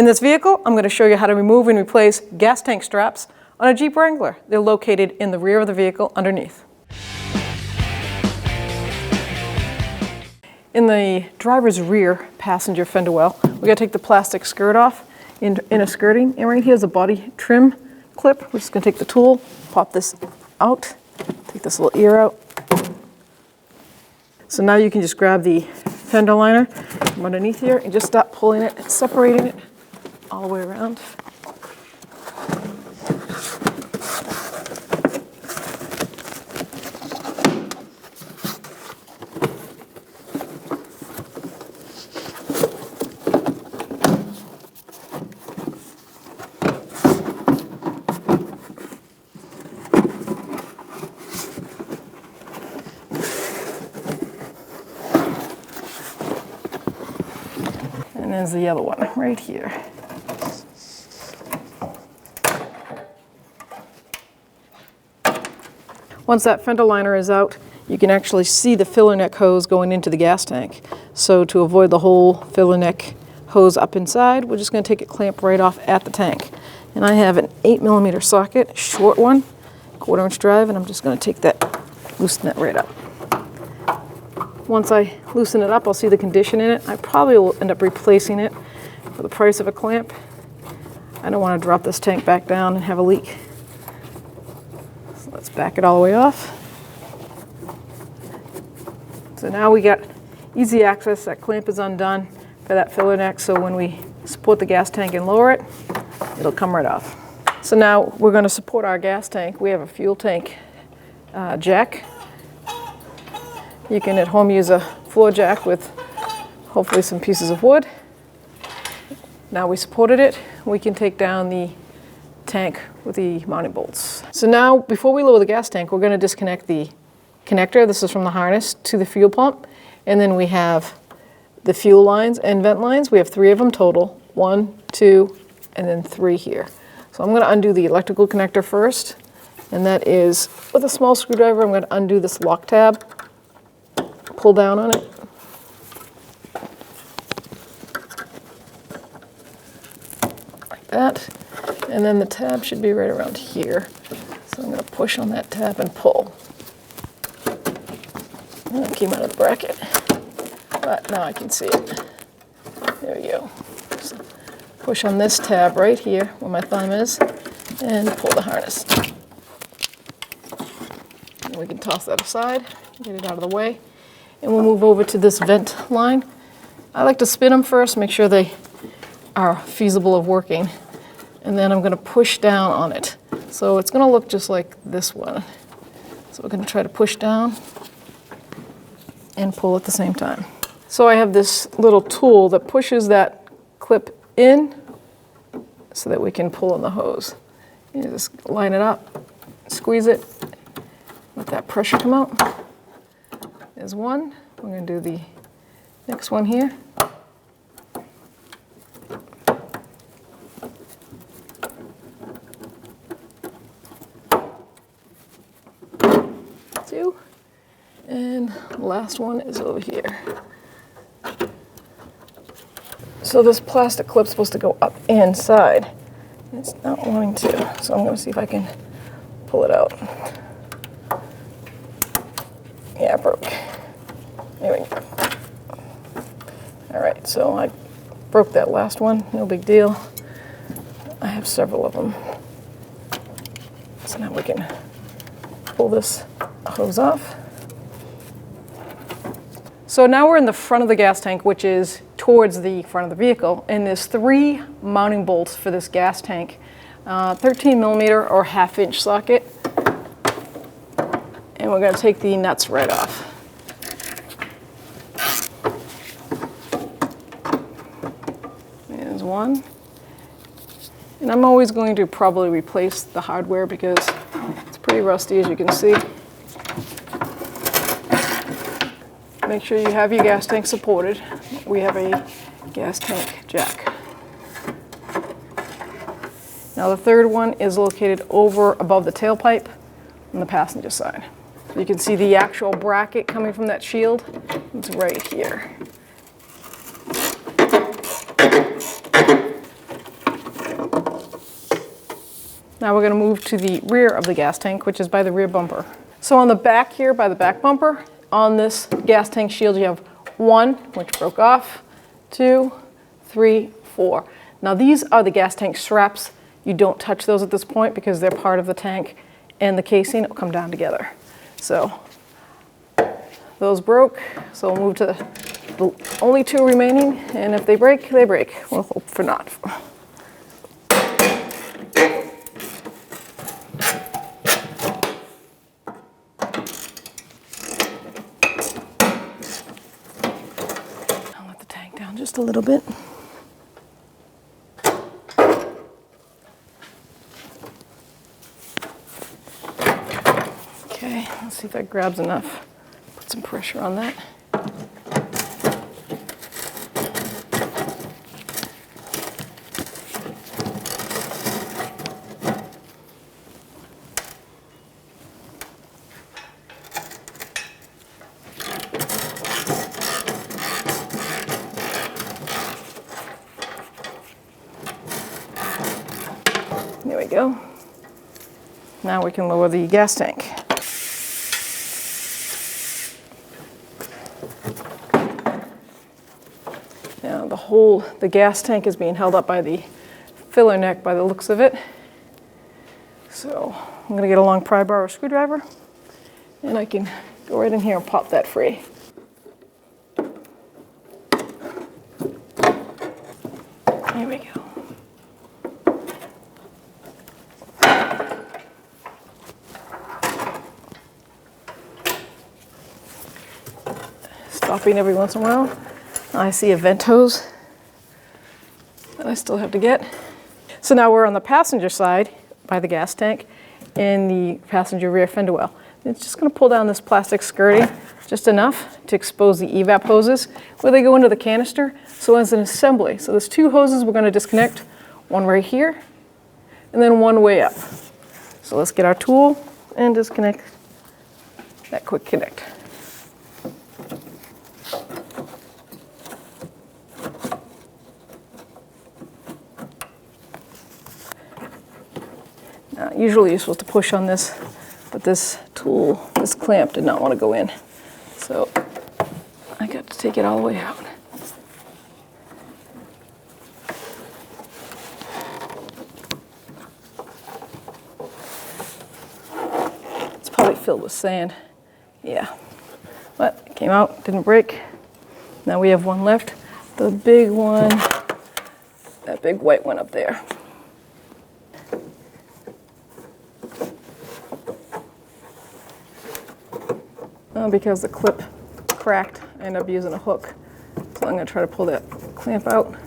In this vehicle, I'm going to show you how to remove and replace gas tank straps on a Jeep Wrangler. They're located in the rear of the vehicle underneath. In the driver's rear passenger fender well, we're going to take the plastic skirt off in a skirting, and right here is a body trim clip. We're just going to take the tool, pop this out, take this little ear out. So now you can just grab the fender liner from underneath here and just start pulling it and separating it all the way around. And there's the other one right here. Once that fender liner is out, you can actually see the filler neck hose going into the gas tank. So to avoid the whole filler neck hose up inside, we're just going to take it clamped right off at the tank. And I have an 8mm socket, short one, 1/4 inch drive, and I'm just going to take that, loosen that right up. Once I loosen it up, I'll see the condition in it. I probably will end up replacing it for the price of a clamp. I don't want to drop this tank back down and have a leak. So let's back it all the way off. So now we got easy access. That clamp is undone for that filler neck, so when we support the gas tank and lower it, it'll come right off. So now we're going to support our gas tank. We have a fuel tank jack. You can at home use a floor jack with hopefully some pieces of wood. Now we supported it, we can take down the tank with the mounting bolts. So now, before we lower the gas tank, we're going to disconnect the connector. This is from the harness to the fuel pump. And then we have the fuel lines and vent lines. We have 3 of them total. 1, 2, and then 3 here. So I'm going to undo the electrical connector first. And that is, with a small screwdriver, I'm going to undo this lock tab. Pull down on it. Like that. And then the tab should be right around here. So I'm going to push on that tab and pull. And it came out of the bracket. But now I can see it. There we go. So push on this tab right here where my thumb is and pull the harness. And we can toss that aside, get it out of the way. And we'll move over to this vent line. I like to spin them first, make sure they are feasible of working. And then I'm going to push down on it. So it's going to look just like this one. So we're going to try to push down and pull at the same time. So I have this little tool that pushes that clip in so that we can pull on the hose. You just line it up, squeeze it, let that pressure come out. There's one. We're going to do the next one here. 2. And the last one is over here. So this plastic clip's supposed to go up inside. It's not wanting to, so I'm going to see if I can pull it out. Yeah, it broke. There we go. All right, so I broke that last one, no big deal. I have several of them. So now we can pull this hose off. So now we're in the front of the gas tank, which is towards the front of the vehicle, and there's 3 mounting bolts for this gas tank. 13mm or 1/2 inch socket. And we're going to take the nuts right off. There's one. And I'm always going to probably replace the hardware because it's pretty rusty, as you can see. Make sure you have your gas tank supported. We have a gas tank jack. Now the third one is located over above the tailpipe on the passenger side. So you can see the actual bracket coming from that shield. It's right here. Now we're going to move to the rear of the gas tank, which is by the rear bumper. So on the back here, by the back bumper, on this gas tank shield, you have 1, which broke off, 2, 3, 4. Now these are the gas tank straps. You don't touch those at this point because they're part of the tank and the casing will come down together. So those broke, so we'll move to the only 2 remaining, and if they break, they break. We'll hope for not. I'll let the tank down just a little bit. Okay, let's see if that grabs enough. Put some pressure on that. There we go. Now we can lower the gas tank. Now the gas tank is being held up by the filler neck by the looks of it. So I'm going to get a long pry bar or screwdriver, and I can go right in here and pop that free. There we go. Stopping every once in a while. I see a vent hose that I still have to get. So now we're on the passenger side by the gas tank in the passenger rear fender well. It's just going to pull down this plastic skirting just enough to expose the evap hoses where they go into the canister. So as an assembly, so there's 2 hoses we're going to disconnect, one right here and then one way up. So let's get our tool and disconnect that quick connect. Usually you're supposed to push on this, but this tool, this clamp did not want to go in. So I got to take it all the way out. It's probably filled with sand. Yeah, but it came out, didn't break. Now we have one left. The big one, that big white one up there. Because the clip cracked, I ended up using a hook. So I'm going to try to pull that clamp out.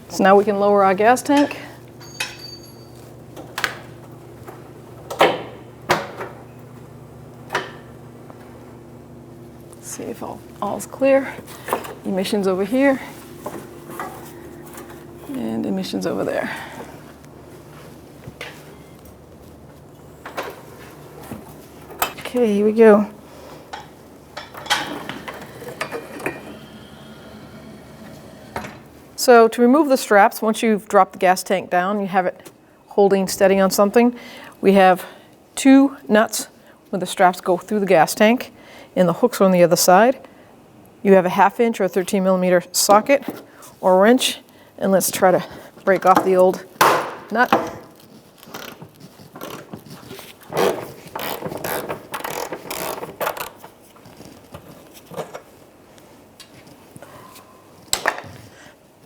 So now we can lower our gas tank. See if all's clear. Emissions over here. And emissions over there. Okay, here we go. So to remove the straps, once you've dropped the gas tank down, you have it holding steady on something. We have 2 nuts where the straps go through the gas tank, and the hooks are on the other side. You have a 1/2 inch or a 13 millimeter socket or wrench, and let's try to break off the old nut.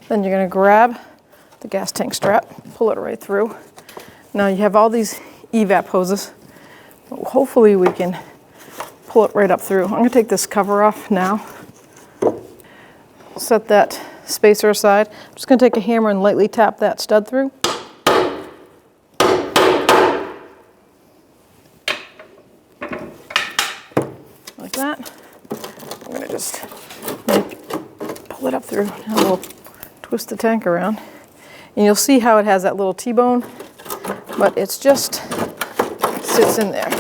Then you're going to grab the gas tank strap, pull it right through. Now you have all these evap hoses. Hopefully we can pull it right up through. I'm going to take this cover off now. Set that spacer aside. I'm just going to take a hammer and lightly tap that stud through. Like that. I'm going to just pull it up through, and we'll twist the tank around. And you'll see how it has that little T-bone, but it sits in there.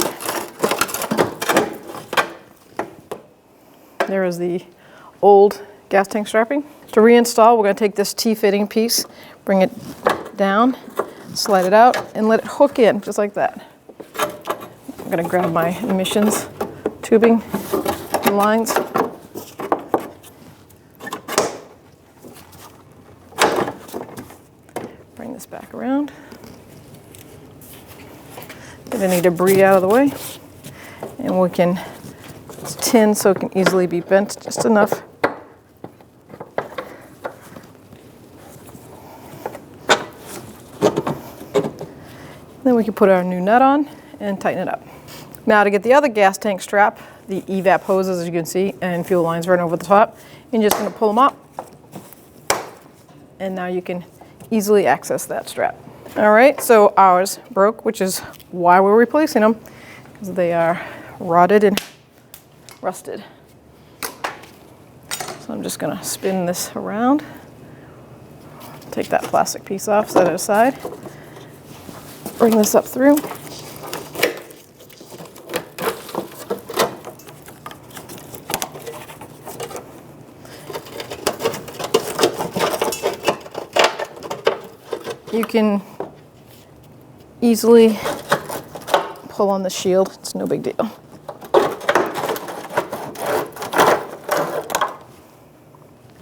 There is the old gas tank strapping. To reinstall, we're going to take this T-fitting piece, bring it down, slide it out, and let it hook in, just like that. I'm going to grab my emissions tubing lines. Bring this back around. Get any debris out of the way. And we can, it's tin so it can easily be bent just enough. Then we can put our new nut on and tighten it up. Now to get the other gas tank strap, the evap hoses, as you can see, and fuel lines run over the top, you're just going to pull them up, and now you can easily access that strap. All right, so ours broke, which is why we're replacing them, because they are rotted and rusted. So I'm just going to spin this around, take that plastic piece off, set it aside, bring this up through. You can easily pull on the shield, it's no big deal. Now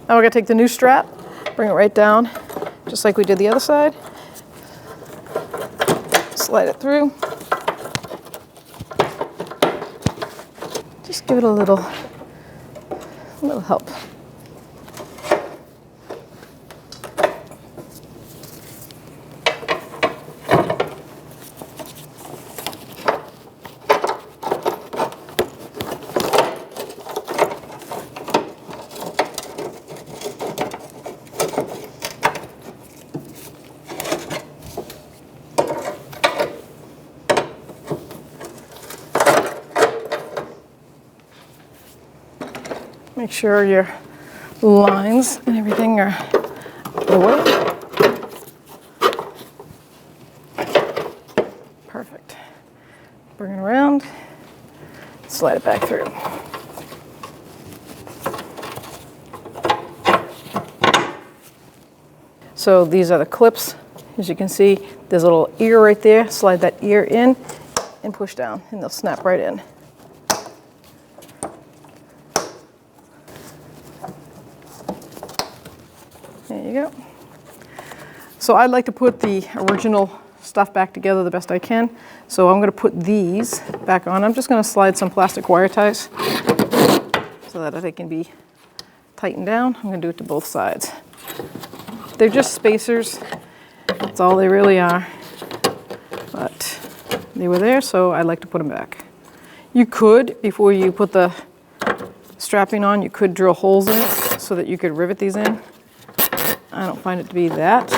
we're going to take the new strap, bring it right down, just like we did the other side. Slide it through. Just give it a little help. Make sure your lines and everything are away. Perfect. Bring it around, slide it back through. So these are the clips. As you can see, there's a little ear right there. Slide that ear in and push down, and they'll snap right in. There you go. So I'd like to put the original stuff back together the best I can. So I'm going to put these back on. I'm just going to slide some plastic wire ties so that they can be tightened down. I'm going to do it to both sides. They're just spacers. That's all they really are. But they were there, so I'd like to put them back. You could, before you put the strapping on, you could drill holes in it so that you could rivet these in. I don't find it to be that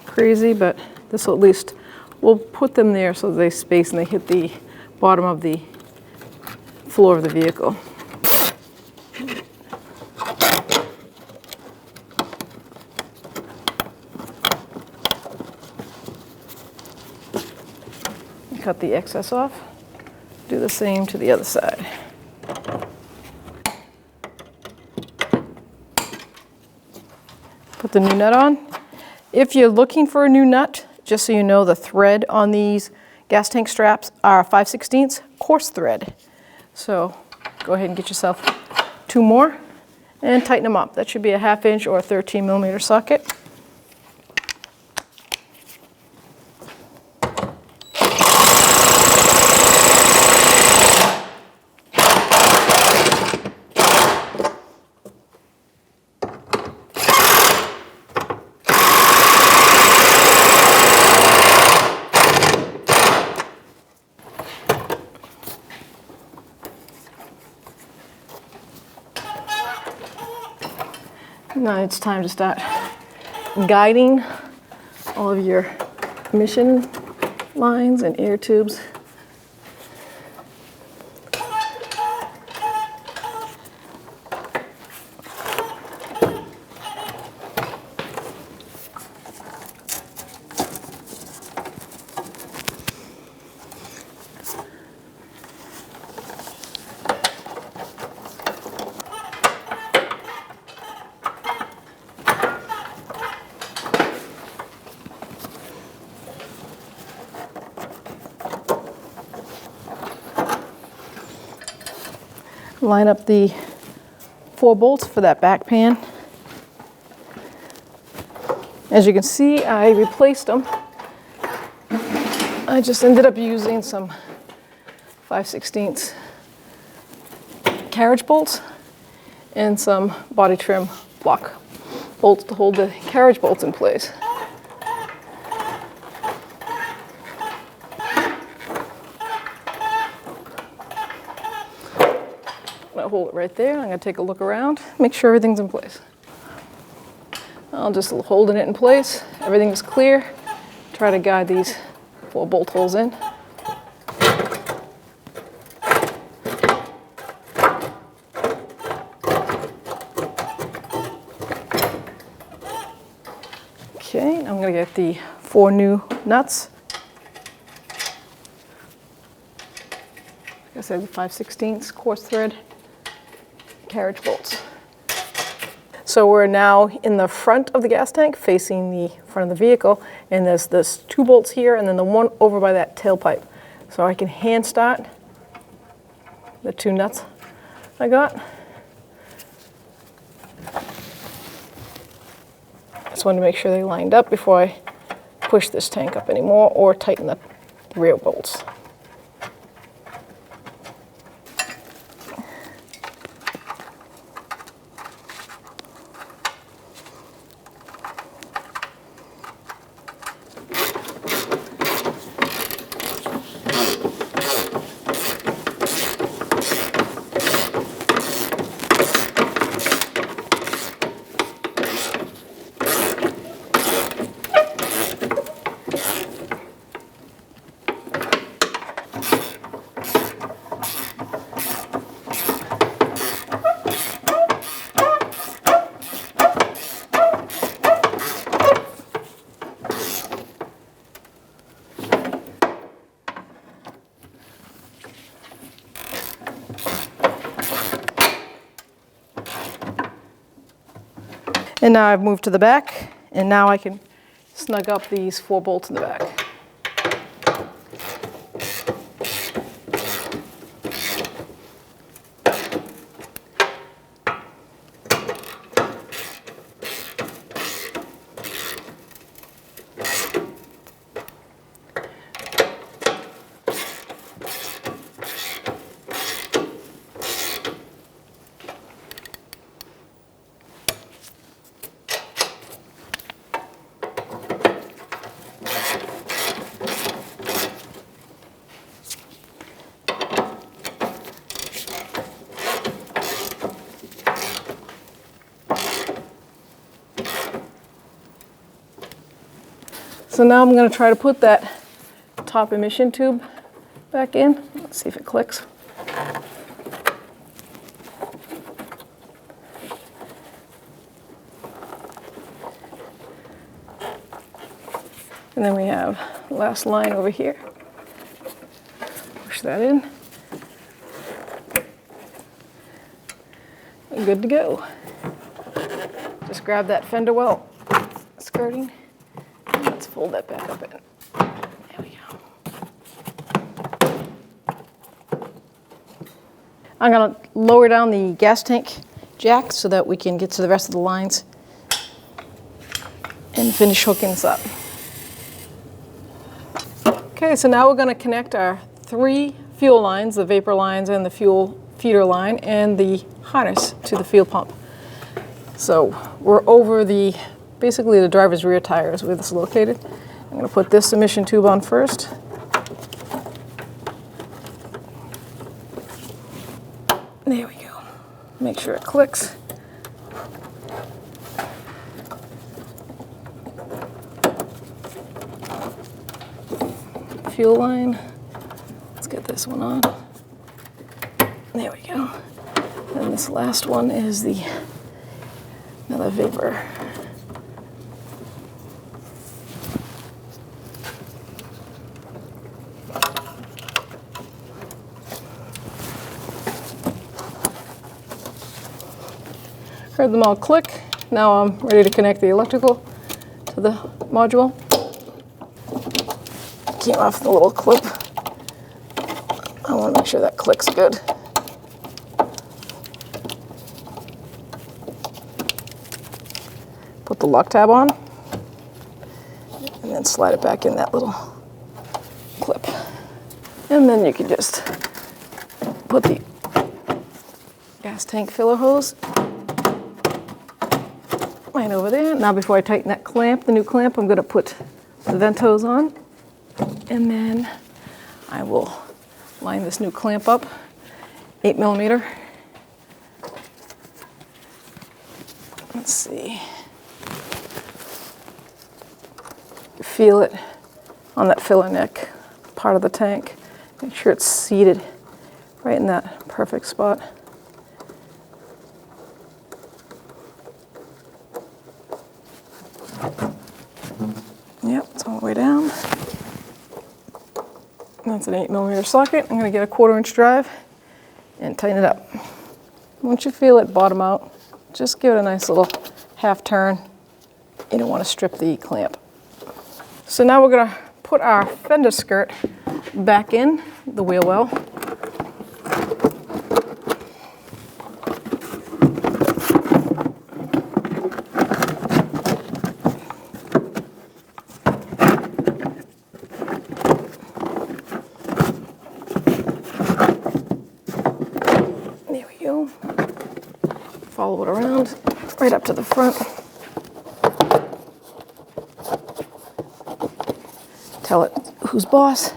crazy, but this will at least, we'll put them there so they space and they hit the bottom of the floor of the vehicle. Cut the excess off. Do the same to the other side. Put the new nut on. If you're looking for a new nut, just so you know, the thread on these gas tank straps are 5/16 coarse thread. So go ahead and get yourself 2 more and tighten them up. That should be a 1/2 inch or a 13mm socket. Now it's time to start guiding all of your emission lines and air tubes. line up the 4 bolts for that back pan. As you can see, I replaced them. I just ended up using some 5/16 carriage bolts and some body trim block bolts to hold the carriage bolts in place. I'm gonna hold it right there. I'm gonna take a look around, make sure everything's in place. I'm just holding it in place. Everything's clear. Try to guide these 4 bolt holes in. Okay, I'm going to get the 4 new nuts. Like I said, the 5/16 coarse thread carriage bolts. So we're now in the front of the gas tank, facing the front of the vehicle, and there's 2 bolts here, and then the one over by that tailpipe. So I can hand start the 2 nuts I got. Just wanted to make sure they lined up before I push this tank up anymore or tighten the rear bolts. And now I've moved to the back, and now I can snug up these 4 bolts in the back. So now I'm going to try to put that top emission tube back in. Let's see if it clicks. And then we have the last line over here. Push that in. And good to go. Just grab that fender well skirting. Let's fold that back up in. There we go. I'm going to lower down the gas tank jack so that we can get to the rest of the lines and finish hooking this up. Okay, so now we're going to connect our 3 fuel lines, the vapor lines and the fuel feeder line, and the harness to the fuel pump. So we're over basically the driver's rear tire is where this is located. I'm going to put this emission tube on first. There we go. Make sure it clicks. Fuel line. Let's get this one on. There we go. And this last one is another vapor. Heard them all click. Now I'm ready to connect the electrical to the module. Came off the little clip. I want to make sure that clicks good. the lock tab on, and then slide it back in that little clip. And then you can just put the gas tank filler hose right over there. Now before I tighten that clamp, the new clamp, I'm going to put the vent hose on, and then I will line this new clamp up, 8mm. Let's see. Feel it on that filler neck part of the tank. Make sure it's seated right in that perfect spot. Yep, it's all the way down. That's an 8mm socket. I'm going to get a 1/4" drive and tighten it up. Once you feel it bottom out, just give it a nice little half turn. You don't want to strip the clamp. So now we're going to put our fender skirt back in the wheel well. There we go. Follow it around right up to the front. Tell it who's boss.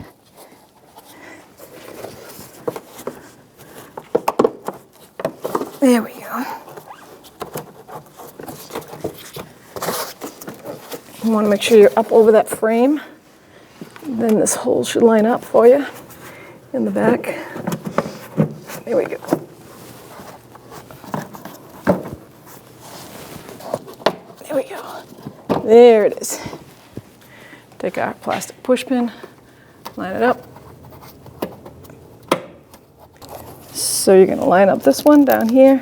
There we go. You want to make sure you're up over that frame. Then this hole should line up for you in the back. There we go. There we go. There it is. Take our plastic push pin, line it up. So you're going to line up this one down here.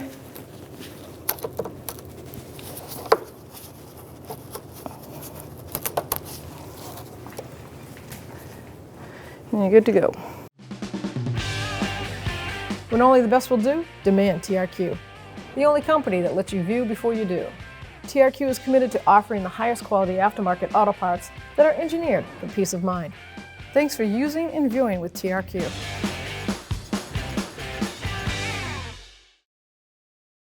And you're good to go. When only the best will do, demand TRQ. The only company that lets you view before you do. TRQ is committed to offering the highest quality aftermarket auto parts that are engineered for peace of mind. Thanks for using and viewing with TRQ.